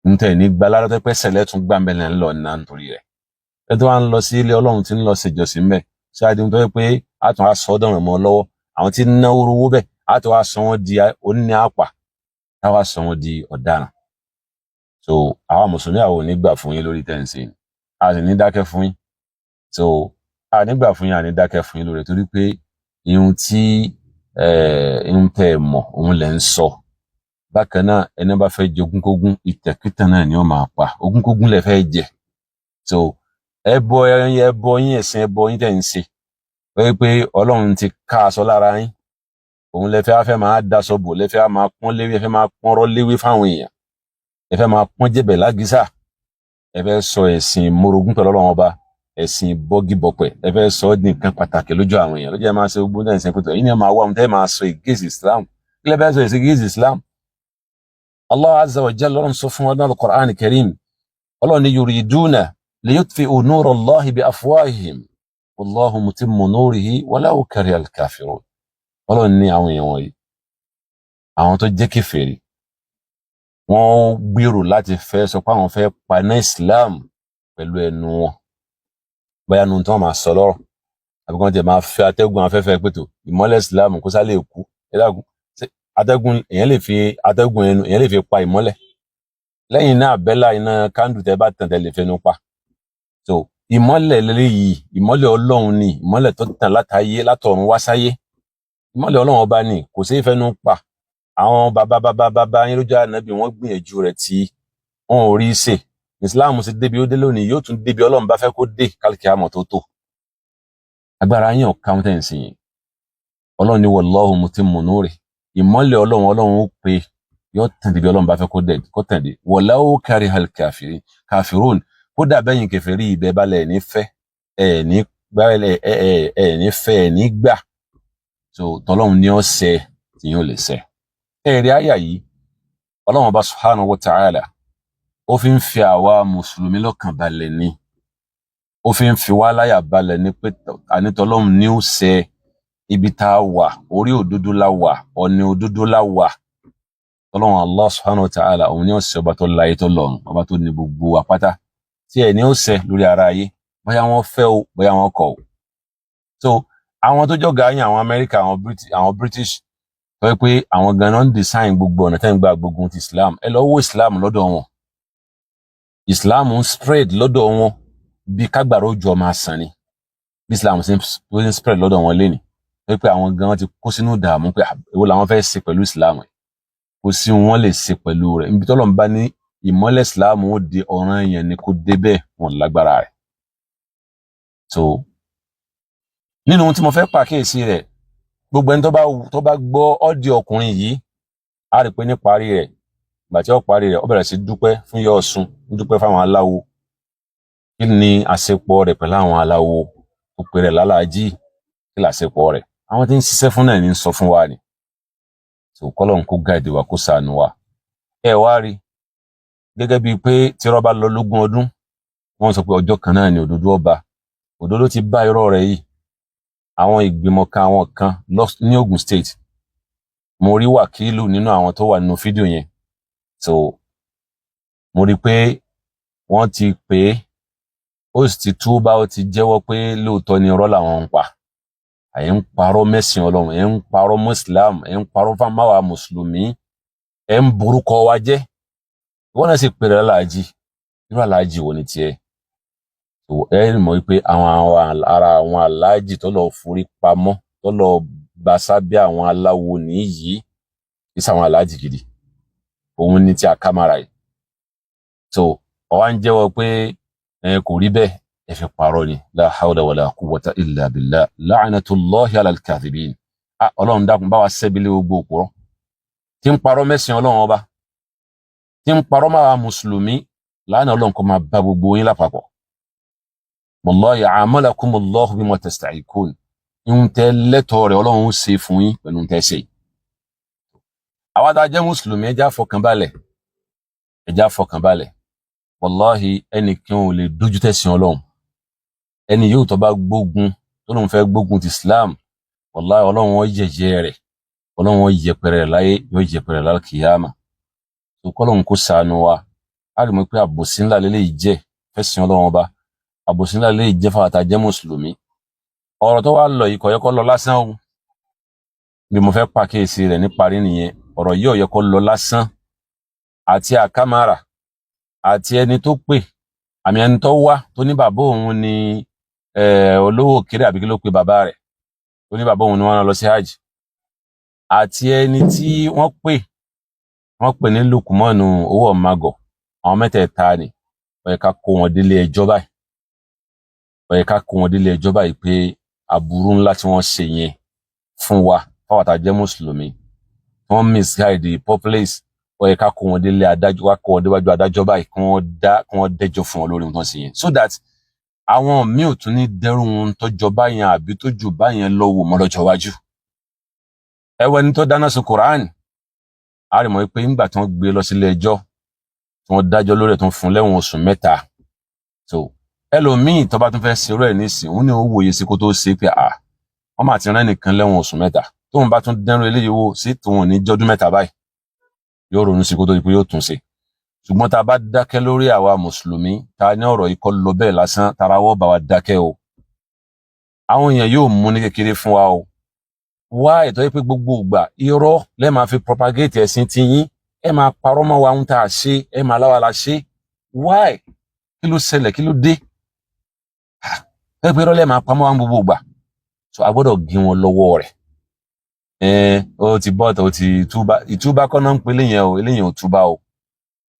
ń tẹ̀ ní gbalára tó pẹ́ sẹ̀lẹ̀ tún gbàmbẹ̀lẹ̀ ń lọ ná nítorí rẹ̀ ẹ tó wá ń lọ sí ilé Ọlọ́run tí ń lọ ṣèjọsìn mẹ́ ṣáàdì tó yẹ pé àtún á sọ dọ̀rùn mọ́ lọ́wọ́ àwọn tí ń náwó rówó bẹ́ẹ̀ àtún wá sọ wọ́n di oní àpà táwa sọ wọ́n di ọ̀daràn so àwa mùsùlùmí àwọn ò ní gbà fún yín lórí tẹ̀sí a sì ní dákẹ́ fún yín so a ní gbà fún yín a ní dákẹ́ fún yín lórí torí pé ihun tẹ́ ẹ mọ̀ òun lẹ̀ ń sọ bákan náà ẹni bá fẹ́ jẹ ogúnkógún ìtẹ̀kítàn náà ni ó máa pa ogúnkógún lẹ fẹ́ jẹ so ẹbọ yín ẹ̀sìn ẹbọ yín tẹ̀ ń ṣe wọ́n pé Ọlọ́run ti ká aṣọ lára yín òun lẹ fẹ́ máa daṣọ bò lẹ fẹ́ máa pọ́n léwé ẹ fẹ́ máa pọ́nrọ́ léwé fáwọn èèyàn ẹ fẹ́ máa pọ́n jẹ̀bẹ̀ lágísà ẹ fẹ́ sọ ẹ̀sìn morogún pẹ̀lú Ọlọ́run ọba ẹ̀sìn bọ́gìbọ̀pẹ̀ ẹ fẹ́ sọ ọ́ di nǹkan pàtàkì lójú àwọn èèyàn lójú ẹ máa ṣe gbogbo náà ẹ̀sìn pẹ̀tọ̀ yìí ni ẹ máa wá ohun tẹ́ ẹ máa sọ against Islam kí lẹ fẹ́ sọ against Islam Allah azza wa jalla Ọlọ́run sọ fún wa náà al-Qur'an al-Karim Ọlọ́run ní yuriduna liyutfi'u nura Allahi bi afwahihim wallahu mutimmu nurihi walau kariha al-kafirun Ọlọ́run ní àwọn èèyàn wọ̀nyí àwọn tó jẹ́ kèfèrí wọ́n gbèrò láti fẹ́ sọ pé àwọn fẹ́ paná Islam pẹ̀lú ẹnu wọn bóyá nu tí wọ́n máa sọ lọ́rọ̀ àbí wọ́n ti máa fẹ́ atẹ́gùn afẹ́fẹ́ pẹ̀tọ̀ ìmọ́lẹ̀ Islam kó sálẹ̀ kú ẹ̀dàgùn atẹ́gùn èèyàn lè fi atẹ́gùn ẹnu èèyàn lè fi pa ìmọ́lẹ̀ lẹ́yìn náà bẹ́là iná kándù tẹ́ bá tàn tẹ́ lè fẹnu pa so ìmọ́lẹ̀ lélẹ́yìí ìmọ́lẹ̀ Ọlọ́run ni ìmọ́lẹ̀ tó tàn látayé látọ̀run wá sáyé ìmọ́lẹ̀ Ọlọ́run ọba ni kò sí fẹnu pa àwọn bàbá yín lójú ànábì wọ́n gbìyànjú rẹ̀ tí wọ́n ò rí ṣe Islam sì débi ó dé lónìí yóò tún débi Ọlọ́run bá fẹ́ kó dé kálíkì àmọ́ tó agbára yín ò káùntẹ̀ǹsì yìí Ọlọ́run ní wallahu mutimmu nurihi ìmọ́lẹ̀ Ọlọ́run ó pe yóò tàn débi Ọlọ́run bá fẹ́ kó tàn dé walau karihal kafirun kódà bẹ́yìn kèfèrí ibẹ̀ balẹ̀ ní fẹ́ ẹ̀ ní gbà so tọ́lọ́run ní ọ̀sẹ̀ tí yóò lè sẹ́ ẹ̀rí àyà yìí Ọlọ́run ọba subhanahu wa ta'ala ó fi ń fi àwa mùsùlùmí lọ́kàn balẹ̀ ni ó fi ń fi wá láyà balẹ̀ ní pé ànítọ́lọ́hún ní ó ṣe ibi tá a wà orí òdodo la wà ọ̀nì òdodo la wà tọ́lọ́hún Allah subhanahu wa ta'ala òun ní ó ṣe ọba tó láyé tó lọ́run ọba tó ní gbogbo àpáta tí ẹ̀ ní ó ṣe lórí ara ayé bóyá wọ́n fẹ́ o bóyá wọ́n kọ̀ o. So àwọn tó jọ̀gá yín àwọn Amẹ́ríkà àwọn British tó yẹ pé àwọn ganan ń design gbogbo ọ̀nà tẹ́ ń gba gbógun ti Islam ẹ lọ wo Islam lọ́dọ̀ wọn Islam ń spread lọ́dọ̀ wọn bí kágbàrá òjò máa sàn ni bí Islam ṣe ń spread lọ́dọ̀ wọn léni tó yẹ pé àwọn ganan ti kó sínú ìdààmú pé èwo làwọn fẹ́ ṣe pẹ̀lú Islam kò sí wọn lè ṣe pẹ̀lú rẹ̀ níbi tọ́lọ́ ń bá ní ìmọ́lẹ̀ Islam ó di ọ̀ràn yẹn ni kò débẹ̀ wọn lágbára rẹ̀. So nínú ohun tí mo fẹ́ pàkíyèsí rẹ̀ gbogbo ẹni tó bá gbọ́ ọ́díò ọkùnrin yìí á rí pé ní parí rẹ̀ ìgbà tí ó parí rẹ̀ ó bẹ̀rẹ̀ sí dúpẹ́ fún Ìyá Ọ̀ṣun dúpẹ́ fáwọn aláwo kí ni àṣepọ̀ rẹ̀ pẹ̀lú àwọn aláwo tó pè rẹ̀ lálàájì kí làṣepọ̀ rẹ̀ àwọn tí ń ṣiṣẹ́ fún náà ní ń sọ fún wa ni tó kọ́lọ́n kó gáàdì wa kó ṣàánú wa. ẹ wá rí gẹ́gẹ́ bíi pé tí irọ́ bá lọ lógún ọdún wọ́n sọ pé ọjọ́ kan náà ni òdodo ọba òdodo ti bá irọ́ rẹ̀ yìí àwọn ìgbìmọ̀ kan àwọn kan ní Ogun State mo rí wàkílù nínú àwọn tó wà nínú fídíò yẹn so mo rí pé wọ́n ti pè é ó sì ti túbá ó ti jẹ́wọ́ pé lóòótọ́ ni irọ́ làwọn ń pa ẹ̀ ń parọ́ mẹ́sìn Ọlọ́run ẹ̀ ń parọ́ mọ́ Islam ẹ̀ ń parọ́ fámáwá mùsùlùmí ẹ̀ ń borúkọ wa jẹ́ wọ́n náà sì pèrè aláàjì irú aláàjì wo ni tiẹ̀ ẹ mọ̀ wípé àwọn aláàjì tó lọ forí pamọ́ tó lọ bá sábẹ́ àwọn aláwo nìyí kì í ṣàwọn aláàjì gidi òun ní ti àkàmàrà yìí so ọwá ń jẹ́wọ́ pé kò rí bẹ́ẹ̀ ẹ fi parọ́ ni la hawla wala quwwata illa billah la'natullahi ala al-kadhibin Ọlọ́run dákun bá wa sẹ́bílé gbogbo òpùrọ́ tí ń parọ́ mẹ́sìn Ọlọ́run ọba tí ń parọ́ máa mùsùlùmí láàánú Ọlọ́run kó máa bá gbogbo yín lápapọ̀ wallahi amalakumullahu bima tasta'ikun ń tẹ́ lẹ́tọ̀ọ́ rẹ̀ Ọlọ́run ó ṣe fún yín pẹ̀lú tẹ́ ṣe. àwa tá jẹ́ mùsùlùmí ẹjá fọkànbalẹ̀ wallahi ẹnìkan ò lè dójú tẹ̀sìn Ọlọ́run ẹni yóò tó bá gbógun tó lóun fẹ́ gbógun ti Islam wallahi Ọlọ́run ó yẹ̀yẹ́ rẹ̀ Ọlọ́run ó yẹpẹrẹ rẹ̀ láyé yóò yẹpẹrẹ rẹ̀ lálkìyàmà tó kọ́lọ́run kó ṣàánú wa á rí mọ́ pé àbòsí ńlá lélẹ́yìí jẹ́ fẹ́sìn Ọlọ́run ọba àbòsí ńlá lè jẹ́ fáwọn àtàjẹ́ mùsùlùmí ọ̀rọ̀ tó wá lọ yìí kò yẹ kó lọ lásán o bí mo fẹ́ pàkíyèsí rẹ̀ ní parí nìyẹn ọ̀rọ̀ yìí ò yẹ kó lọ lásán àti àkàmàrà àti ẹni tó pè àmì ẹni tó wá tó ní bàbá òun ni olówó kéré àbí kí ló pe bàbá rẹ̀ tó ní bàbá òun ni wọ́n rán lọ sí hajj àti ẹni tí wọ́n pè ní Lukumanu owó ọ̀magọ̀ àwọn mẹ́tẹ̀ẹ̀ta ni ó yẹ ká kó wọn délé ẹjọ́ báyìí ó yẹ ká kó wọn délé ẹjọ́ báyìí pé aburú ńlá tí wọ́n ṣe yẹn fún wa fáwọn tá jẹ́ mùsùlùmí wọ́n misguide the populace ó yẹ ká kó wọn délé adájọ́ wá kó wọn déwájú adájọ́ báyìí kí wọ́n dẹ́jọ́ fún wọn lórí nǹkan sí yẹn so that àwọn míì ò tún ní dẹ́rù wọn tọ́jọ́ báyẹn àbí tó jù báyẹn lọ wò mọ́ lọ́jọ́ iwájú. ẹwẹ́ ní tó dáná sun Quran a rí mọ́ pé nígbà tí wọ́n gbé lọ sílé ẹjọ́ tí wọ́n dájọ́ lórí ẹ̀ tó ń fún lẹ́wọ̀n oṣù 3 so ẹlòmíì tó bá tún fẹ́ ṣerú ẹ̀ nísìn òun ni ó wòye sí kó tó ṣe pé wọ́n máa ti rán nìkan lẹ́wọ̀n oṣù 3 tóun bá tún dẹ́rù eléyìí wò sí tòun ní jọ́dún 3 báyìí yóò ronú sí kó tó di pé yóò tún ṣe ṣùgbọ́n tá a bá dákẹ́ lórí àwa mùsùlùmí ta ní ọ̀rọ̀ ikọ́ lọ bẹ́ẹ̀ lásán tara wọ́ bá wa dákẹ́ o àwọn èèyàn yóò mú ní kékeré fún wa o wá ètò yìí pé gbogbo ìgbà irọ́ lẹ́ máa fi propagate ẹ̀sìn ti yín ẹ máa parọ́ mọ́ wa ń tà ṣe ẹ máa láwa la ṣe why kí ló ṣẹlẹ̀ kí ló dé ẹ pé irọ́ lẹ́ máa pamọ́ wa gbogbo ìgbà so a gbọ́dọ̀ gé wọn lọ́wọ́ rẹ̀ ó ti bọ́ta ó ti túbá ìtúbá kọ́ náà ń pe eléyìn ò túbá o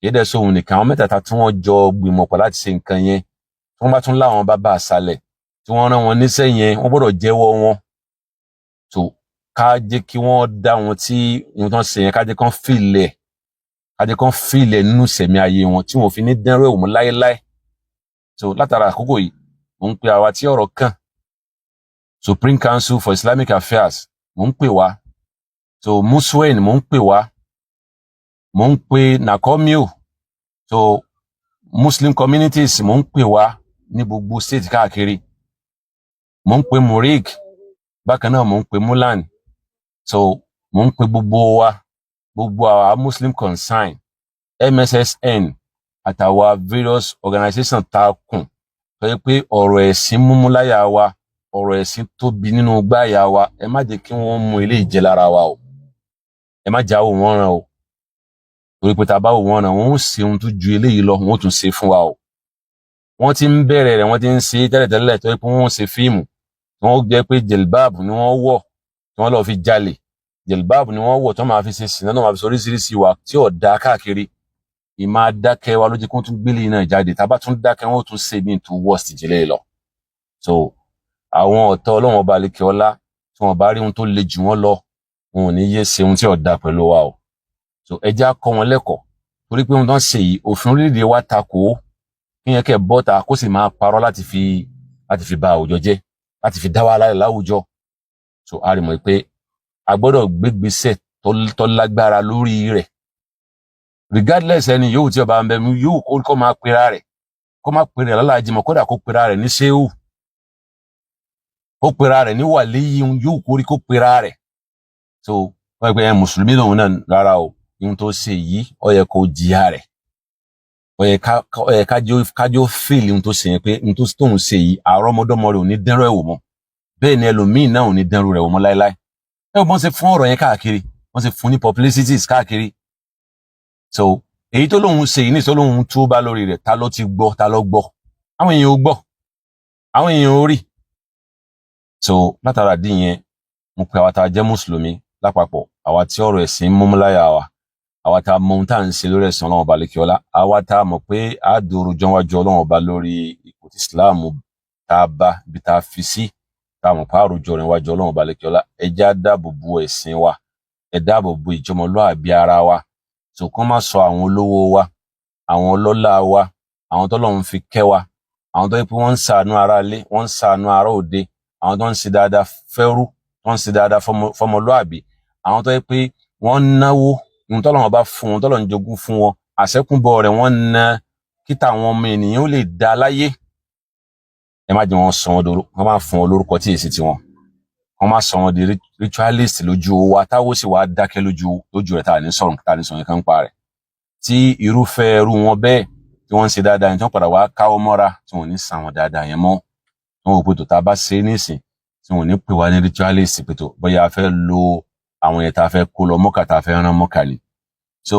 yẹ́dẹ̀ sóhun nìkan àwọn mẹ́tẹ̀ẹ̀ta tí wọ́n jọ gbìmọ̀ pọ̀ láti ṣe nǹkan yẹn tí wọ́n bá tún láwọn bàbá àṣàlẹ̀ tí wọ́n rán wọn níṣẹ́ yẹn wọ́n gbọ́dọ̀ jẹ́wọ́ wọn tó ká jẹ́ kí wọ́n dá wọn tí wọ́n tán ṣe yẹn ká jẹ́ kán fìlẹ̀ nínú sẹ̀mí ayé wọn tí wọ́n fi ní dẹ́rù ẹ̀wò mọ́ láéláé tó látara àkókò yìí mò ń pe àwa tí ọ̀rọ̀ kàn Supreme Council for Islamic Affairs mò ń pè wá so Muswen mò ń pè wá mò ń pe Nakomio so Muslim communities mò ń pè wá ní gbogbo state káàkiri. Mo ń pe Murik, bákan náà mo ń pe Mulan. So mo ń pe gbogbo wa, gbogbo àwa Muslim Concern, MSSN àtàwa various organizations tá a kùn tó yẹ pé ọ̀rọ̀ ẹ̀sìn múmúláyà wa, ọ̀rọ̀ ẹ̀sìn tóbi nínú gbáyà wa, ẹ má jẹ́ kí wọ́n mú ilé ìjẹ lára wa o. Ẹ má jáwọ́ wọn ràn o. Torí pé tá bá wò wọ́n ràn, wọ́n ó ṣe ohun tó ju eléyìí lọ, wọ́n ó tún ṣe fún wa o. Wọ́n ti ń bẹ̀rẹ̀ rẹ̀, wọ́n ti ń ṣe tẹ́lẹ̀tẹ́lẹ̀ tó yẹ pé wọ́n ṣe fíìmù. Wọ́n jẹ́ pé jilbab ni wọ́n wọ̀ tí wọ́n lọ fi jalè. Jilbab ni wọ́n wọ̀ tí wọ́n máa fi ṣe sìnà, náà máa fi sọ oríṣiríṣi wa tí ò dá káàkiri. Ìmá dákẹ́ wa ló jẹ́ kí wọ́n tún gbélé náà jáde. Tá bá tún dákẹ́, wọ́n ó tún ṣe bí tó worst jẹ́lẹ̀ lọ. So àwọn ọ̀tá Ọlọ́run ọba àlekè ọlá tí wọ́n bá rí ohun tó le jù wọ́n lọ, wọn ò ní yé ṣe ohun tí ò dá pẹ̀lú wa o. So ẹ jẹ́ á kọ́ wọn lẹ́kọ̀ọ́, torí pé ohun tó ń ṣe yìí òfin orílẹ̀-èdè wa takò kí yẹn kẹ́ bọ́ta kó sì máa parọ́ láti fi ba àwùjọ jẹ́, láti fi dá wàhálà láwùjọ. So a rí mọ̀ pé a gbọ́dọ̀ gbégbésẹ̀ tó lágbára lórí rẹ̀. Regardless ẹni yóò tí ọba ń bẹ mú yóò kó máa pera rẹ̀, kó máa pera rẹ̀ lálàájì mọ́, kódà kó pera rẹ̀ ní ṣéhù, kó pera rẹ̀ ní wàlíyí, yóò kórí kó pera rẹ̀. So wọ́n pẹ́ mùsùlùmí lòun náà rárá o, ihun tó ṣe yìí ó yẹ kó jìyà rẹ̀, ó yẹ kájọ́ fèèlì ihun tó ṣe yẹn pé ihun tó tóun ṣe yìí àrọ́mọdọ́mọ rẹ̀ ò ní dẹ́rọ̀ ẹ̀wò mọ́, bẹ́ẹ̀ ni ẹlòmíì náà ò ní dẹ́rù rẹ̀ wò mọ́ láéláé. Wọ́n ṣe fún ọ̀rọ̀ yẹn káàkiri, wọ́n ṣe fún ní publicities káàkiri. So èyí tó lóun ṣe yìí ní tó lóun tó bá lórí rẹ̀, ta ló ti gbọ́, ta ló gbọ́? Àwọn èèyàn ò gbọ́, àwọn èèyàn ò rí. So látara dín yẹn, mo pe àwa tá a jẹ́ mùsùlùmí lápapọ̀, àwa tí ọ̀rọ̀ ẹ̀sìn múmúláyà wa, àwa tá a mọ ohun tá à ń ṣe lórí ẹ̀sìn Ọlọ́run ọba àlekè ọlá, àwa tá a mọ̀ pé a dòrò jọwájú Ọlọ́run ọba lórí ipò tí Islam tá a bá ibi tá a fi sí, tá a mọ̀ pé àròjọ rìn wájú Ọlọ́run ọba àlekè ọlá, ẹ jẹ́ á dáàbò bo ẹ̀sìn wa, ẹ dáàbò bo ìjọmọlúàbí ara wa. So kán má sọ àwọn olówó wa, àwọn ọlọ́lá wa, àwọn tọ́lọ́run fi kẹ́ wa, àwọn tó yẹ pé wọ́n ń ṣàánú ara ilé, wọ́n ń ṣàánú ara òde, àwọn tó ń ṣe dáadáa fẹ́rú, tó ń ṣe dáadáa fọmọlúàbí, àwọn tó yẹ pé wọ́n ń náwó ohun tọ́lọ́run bá fún wọn, tọ́lọ́run jogún fún wọn, àṣẹ́kùnbọ̀ rẹ̀ wọ́n ná kí táwọn ọmọ ènìyàn ó lè dá láyé. Ẹ má jẹ́ wọn sọ wọn dòrò, wọ́n máa fún wọn lórúkọ tí èsì tiwọn, wọ́n máa sọ wọn di ritualist lójú wa, táwọn sì wá dákẹ́ lójú rẹ̀ tá à ní sọ̀rọ̀ yẹn kan pa rẹ̀. Tí irúfẹ́ ẹrú wọn bẹ́ẹ̀ tí wọ́n ń ṣe dáadáa yẹn tí wọ́n padà wá káwọ́ mọ́ra tí wọ́n ní sàn wọn dáadáa yẹn mọ́, wọn ò pé tó tá a bá ṣe é nísìn tí wọ́n ní pè wá ní ritualist pé tó bóyá a fẹ́ lo àwọn yẹn tá a fẹ́ kó lọ Mọ́kà, tá a fẹ́ rán Mọ́kà ni. So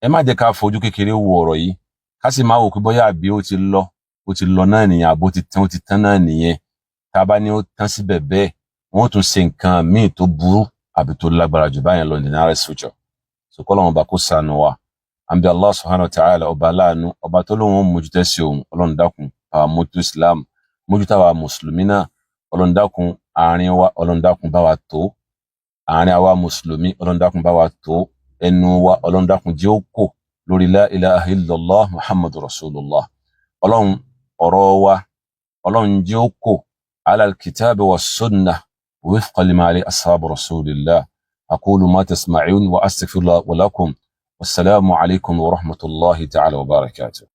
ẹ má jẹ́ ká fojú kékeré wo ọ̀rọ̀ yìí, ká sì máa wò pé bóyá àbí ó ti lọ náà nìyẹn, àbó ti tán náà nìyẹn. Tá a bá ní ó tán síbẹ̀ bẹ́ẹ̀, wọ́n tún ṣe nǹkan míì tó burú àbí tó lágbára jù báyẹn lọ in the nearest future. So kọ́lọ́run bá kó ṣàánú wa. Àbí Allah subhanahu wa ta'ala, ọba aláàánú, ọba tó lóun mójútó sí òun, Ọlọ́run dákun àwa mójútó Islam, mójútó àwa mùsùlùmí náà, Ọlọ́run dákun àárín wa, Ọlọ́run dákun bá wa tó, àárín àwa mùsùlùmí, Ọlọ́run dákun bá wa tó, ẹnu wa Ọlọ́run dákun jẹ́ ó kò lórí la ilaha illallah Muhammadu Rasulullah. Ọlọ́run ọ̀rọ̀ wa, Ọlọ́run jẹ́ ó kò ala al-kitab wa sunnah wifqa lima alayhi ashabu Rasulillah. Aqulu ma tasma'un wa astaghfirullah wa lakum. Wassalamu alaykum wa rahmatullahi ta'ala wa barakatuh.